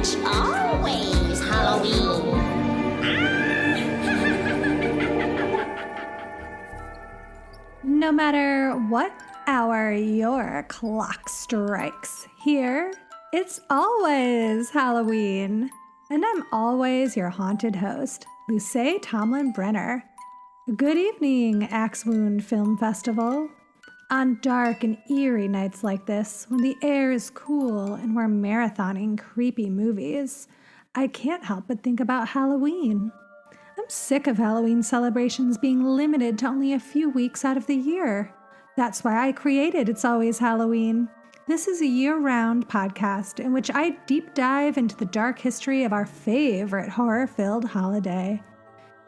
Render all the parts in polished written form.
It's always Halloween. No matter what hour your clock strikes, here, it's always Halloween. And I'm always your haunted host, Luce Tomlin Brenner. Good evening, Axe Wound Film Festival. On dark and eerie nights like this, when the air is cool and we're marathoning creepy movies, I can't help but think about Halloween. I'm sick of Halloween celebrations being limited to only a few weeks out of the year. That's why I created It's Always Halloween. This is a year-round podcast in which I deep dive into the dark history of our favorite horror-filled holiday.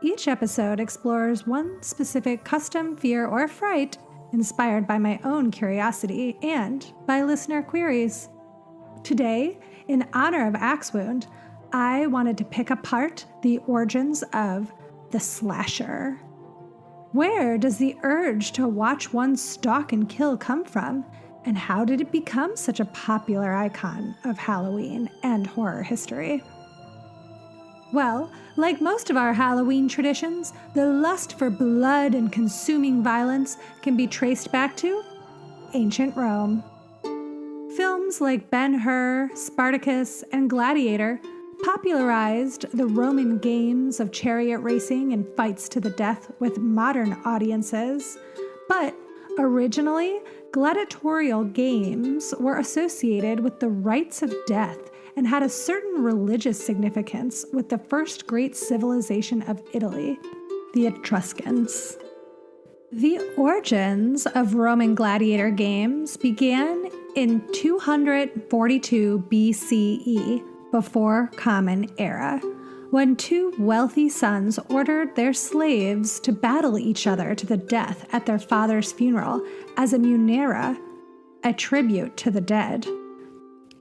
Each episode explores one specific custom fear or fright inspired by my own curiosity and by listener queries. Today, in honor of Axe Wound, I wanted to pick apart the origins of the slasher. Where does the urge to watch one stalk and kill come from? And how did it become such a popular icon of Halloween and horror history? Well, like most of our Halloween traditions, the lust for blood and consuming violence can be traced back to ancient Rome. Films like Ben-Hur, Spartacus, and Gladiator popularized the Roman games of chariot racing and fights to the death with modern audiences, but originally, gladiatorial games were associated with the rites of death and had a certain religious significance with the first great civilization of Italy, the Etruscans. The origins of Roman gladiator games began in 242 BCE, before Common Era, when two wealthy sons ordered their slaves to battle each other to the death at their father's funeral as a munera, a tribute to the dead.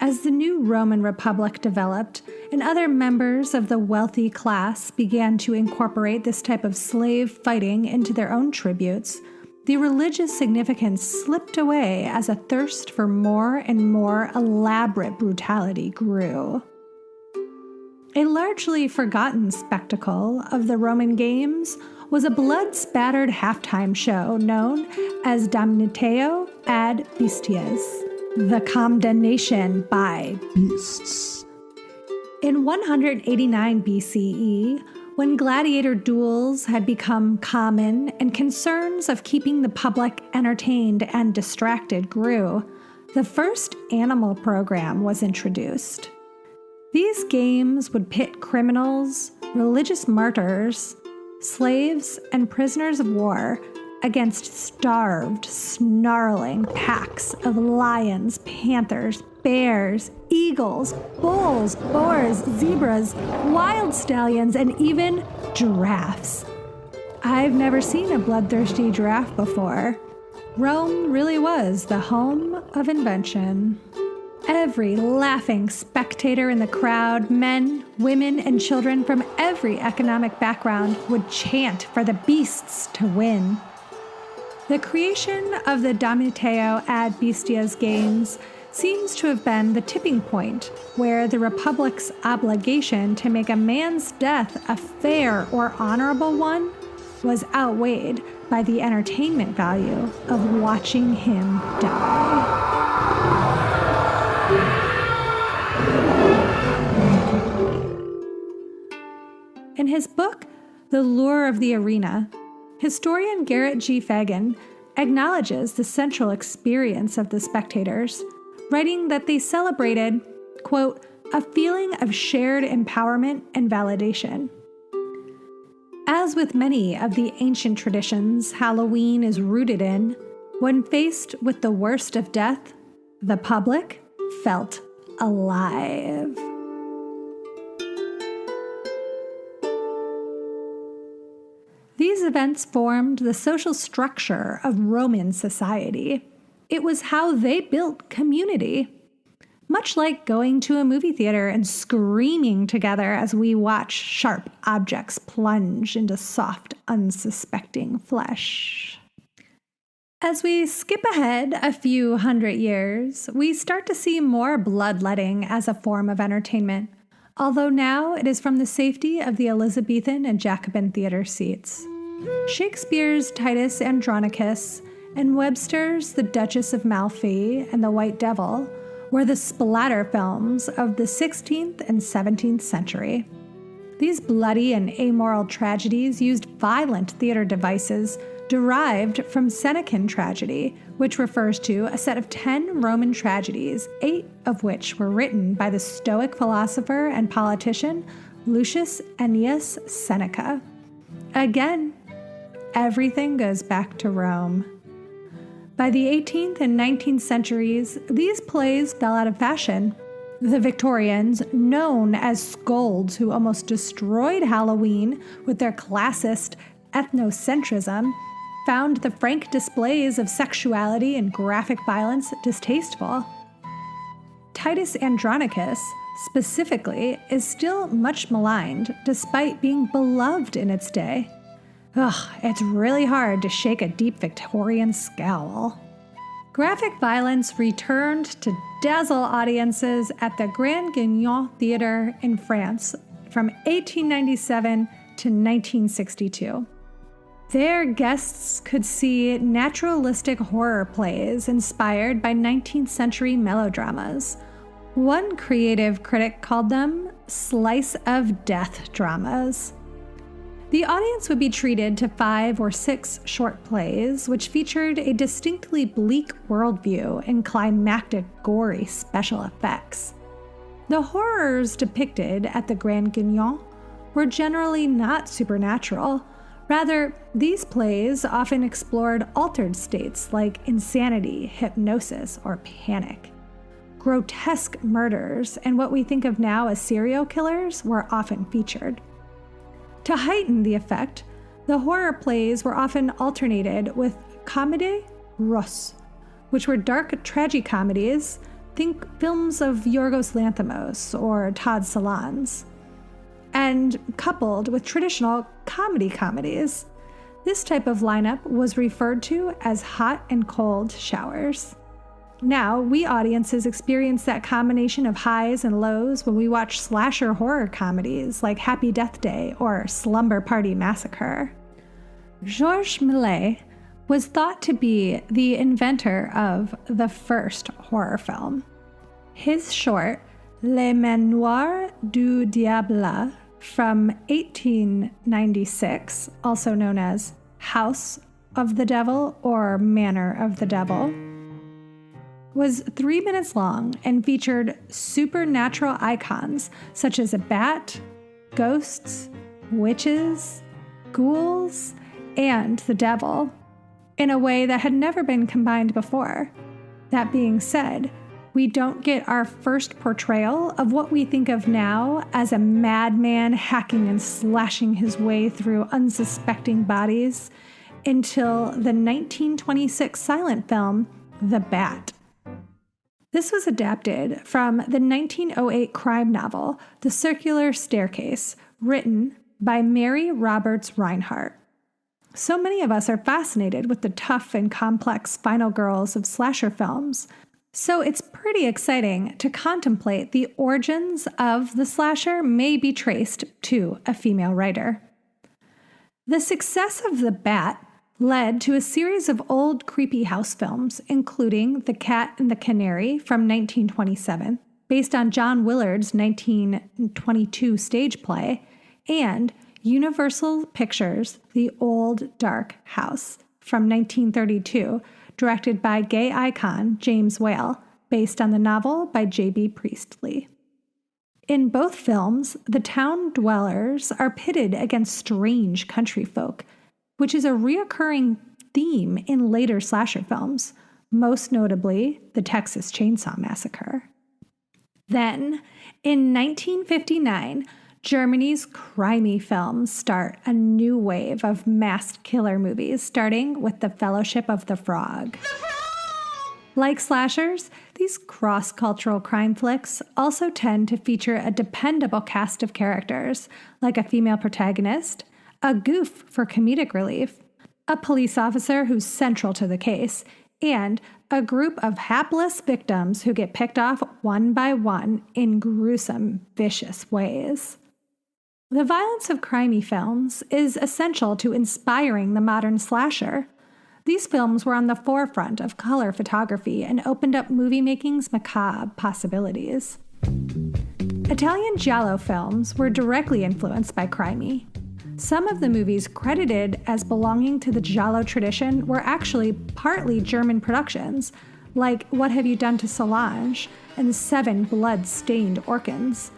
As the new Roman Republic developed and other members of the wealthy class began to incorporate this type of slave fighting into their own tributes, the religious significance slipped away as a thirst for more and more elaborate brutality grew. A largely forgotten spectacle of the Roman games was a blood-spattered halftime show known as Damnatio ad Bestias, the condemnation by beasts. In 189 BCE, when gladiator duels had become common and concerns of keeping the public entertained and distracted grew, the first animal program was introduced. These games would pit criminals, religious martyrs, slaves, and prisoners of war against starved, snarling packs of lions, panthers, bears, eagles, bulls, boars, zebras, wild stallions, and even giraffes. I've never seen a bloodthirsty giraffe before. Rome really was the home of invention. Every laughing spectator in the crowd, men, women, and children from every economic background would chant for the beasts to win. The creation of the Damnatio ad Bestias games seems to have been the tipping point where the Republic's obligation to make a man's death a fair or honorable one was outweighed by the entertainment value of watching him die. In his book, The Lure of the Arena, historian Garrett G. Fagan acknowledges the central experience of the spectators, writing that they celebrated, quote, a feeling of shared empowerment and validation. As with many of the ancient traditions Halloween is rooted in, when faced with the worst of death, the public felt alive. These events formed the social structure of Roman society. It was how they built community. Much like going to a movie theater and screaming together as we watch sharp objects plunge into soft, unsuspecting flesh. As we skip ahead a few hundred years, we start to see more bloodletting as a form of entertainment, although now it is from the safety of the Elizabethan and Jacobin theater seats. Shakespeare's Titus Andronicus and Webster's The Duchess of Malfi and the White Devil were the splatter films of the 16th and 17th century. These bloody and amoral tragedies used violent theater devices derived from Senecan tragedy, which refers to a set of 10 Roman tragedies, 8 of which were written by the Stoic philosopher and politician Lucius Annius Seneca. Again, everything goes back to Rome. By the 18th and 19th centuries, these plays fell out of fashion. The Victorians, known as scolds who almost destroyed Halloween with their classist ethnocentrism, found the frank displays of sexuality and graphic violence distasteful. Titus Andronicus, specifically, is still much maligned despite being beloved in its day. It's really hard to shake a deep Victorian scowl. Graphic violence returned to dazzle audiences at the Grand Guignol Theatre in France from 1897 to 1962. There, guests could see naturalistic horror plays inspired by 19th century melodramas. One creative critic called them slice of death dramas. The audience would be treated to 5 or 6 short plays, which featured a distinctly bleak worldview and climactic, gory special effects. The horrors depicted at the Grand Guignol were generally not supernatural. Rather, these plays often explored altered states like insanity, hypnosis, or panic. Grotesque murders and what we think of now as serial killers were often featured. To heighten the effect, the horror plays were often alternated with comédies russes, which were dark tragicomedies. Think films of Yorgos Lanthimos or Todd Solondz, and coupled with traditional comedies. This type of lineup was referred to as hot and cold showers. Now, we audiences experience that combination of highs and lows when we watch slasher horror comedies like Happy Death Day or Slumber Party Massacre. Georges Méliès was thought to be the inventor of the first horror film. His short, Les Manoirs du Diable, from 1896, also known as House of the Devil or Manor of the Devil, was 3 minutes long and featured supernatural icons such as a bat, ghosts, witches, ghouls, and the devil, in a way that had never been combined before. That being said, we don't get our first portrayal of what we think of now as a madman hacking and slashing his way through unsuspecting bodies until the 1926 silent film, The Bat. This was adapted from the 1908 crime novel, The Circular Staircase, written by Mary Roberts Reinhardt. So many of us are fascinated with the tough and complex final girls of slasher films, so it's pretty exciting to contemplate the origins of the slasher may be traced to a female writer. The success of The Bat led to a series of old creepy house films, including The Cat and the Canary from 1927, based on John Willard's 1922 stage play, and Universal Pictures' The Old Dark House from 1932, directed by gay icon James Whale, based on the novel by J.B. Priestley. In both films, the town dwellers are pitted against strange country folk, which is a reoccurring theme in later slasher films, most notably the Texas Chainsaw Massacre. Then, in 1959, Germany's crimey films start a new wave of masked killer movies, starting with The Fellowship of the Frog. Like slashers, these cross-cultural crime flicks also tend to feature a dependable cast of characters, like a female protagonist, a goof for comedic relief, a police officer who's central to the case, and a group of hapless victims who get picked off one by one in gruesome, vicious ways. The violence of crimey films is essential to inspiring the modern slasher. These films were on the forefront of color photography and opened up movie-making's macabre possibilities. Italian giallo films were directly influenced by crimey. Some of the movies credited as belonging to the giallo tradition were actually partly German productions, like What Have You Done to Solange and 7 Blood-Stained Orchans.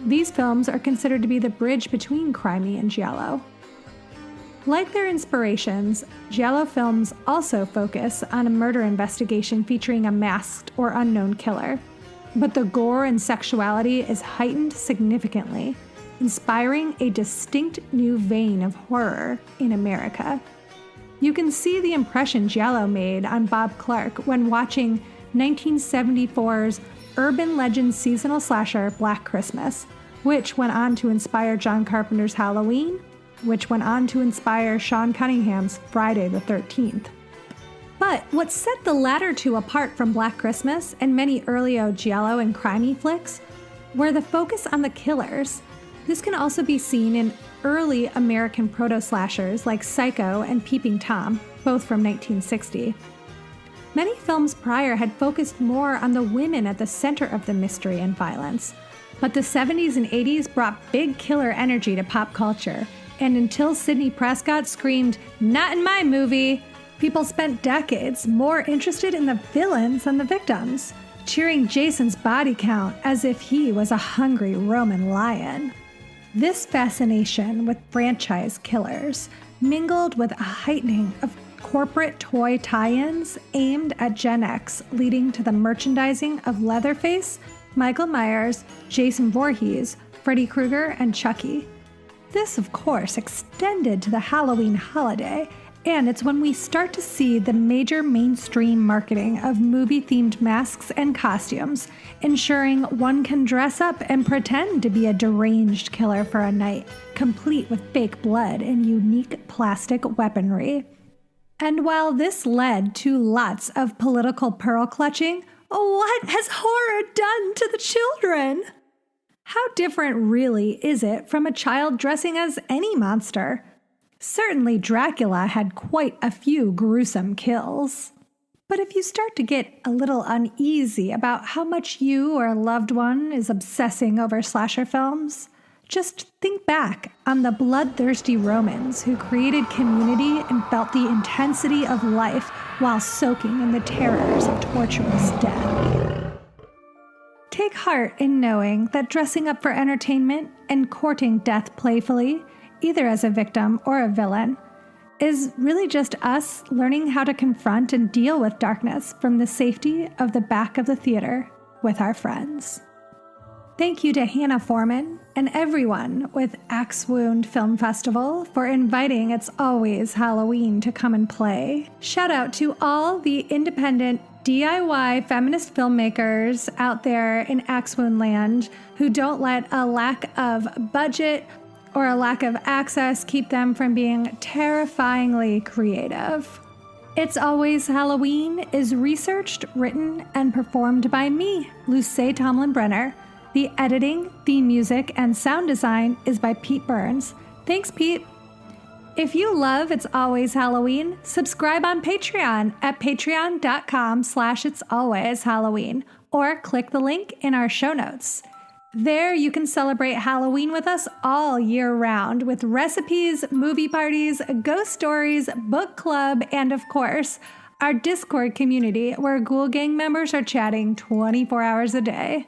These films are considered to be the bridge between crimey and giallo. Like their inspirations, giallo films also focus on a murder investigation featuring a masked or unknown killer. But the gore and sexuality is heightened significantly, inspiring a distinct new vein of horror in America. You can see the impression giallo made on Bob Clark when watching 1974's urban legend seasonal slasher Black Christmas, which went on to inspire John Carpenter's Halloween, which went on to inspire Sean Cunningham's Friday the 13th. But what set the latter two apart from Black Christmas and many early giallo and crimey flicks were the focus on the killers. This can also be seen in early American proto-slashers like Psycho and Peeping Tom, both from 1960. Many films prior had focused more on the women at the center of the mystery and violence, but the 70s and 80s brought big killer energy to pop culture, and until Sidney Prescott screamed, "Not in my movie," people spent decades more interested in the villains than the victims, cheering Jason's body count as if he was a hungry Roman lion. This fascination with franchise killers mingled with a heightening of corporate toy tie-ins aimed at Gen X, leading to the merchandising of Leatherface, Michael Myers, Jason Voorhees, Freddy Krueger, and Chucky. This, of course, extended to the Halloween holiday, and it's when we start to see the major mainstream marketing of movie-themed masks and costumes, ensuring one can dress up and pretend to be a deranged killer for a night, complete with fake blood and unique plastic weaponry. And while this led to lots of political pearl clutching, what has horror done to the children? How different really is it from a child dressing as any monster? Certainly Dracula had quite a few gruesome kills. But if you start to get a little uneasy about how much you or a loved one is obsessing over slasher films, just think back on the bloodthirsty Romans who created community and felt the intensity of life while soaking in the terrors of torturous death. Take heart in knowing that dressing up for entertainment and courting death playfully, either as a victim or a villain, is really just us learning how to confront and deal with darkness from the safety of the back of the theater with our friends. Thank you to Hannah Foreman and everyone with Axe Wound Film Festival for inviting It's Always Halloween to come and play. Shout out to all the independent DIY feminist filmmakers out there in Axe Wound land who don't let a lack of budget or a lack of access keep them from being terrifyingly creative. It's Always Halloween is researched, written, and performed by me, Luce Tomlin-Brenner. The editing, theme music, and sound design is by Pete Burns. Thanks, Pete. If you love It's Always Halloween, subscribe on Patreon at patreon.com/itsalwayshalloween or click the link in our show notes. There you can celebrate Halloween with us all year round with recipes, movie parties, ghost stories, book club, and of course, our Discord community where Ghoul Gang members are chatting 24 hours a day.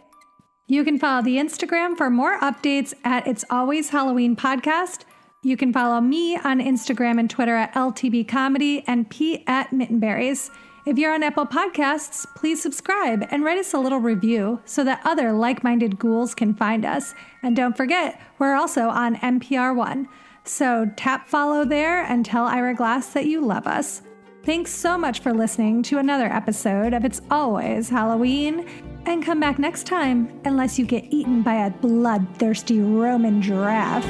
You can follow the Instagram for more updates at It's Always Halloween Podcast. You can follow me on Instagram and Twitter at LTB Comedy and Pete at Mittenberries. If you're on Apple Podcasts, please subscribe and write us a little review so that other like-minded ghouls can find us. And don't forget, we're also on NPR One. So tap follow there and tell Ira Glass that you love us. Thanks so much for listening to another episode of It's Always Halloween. And come back next time, unless you get eaten by a bloodthirsty Roman giraffe.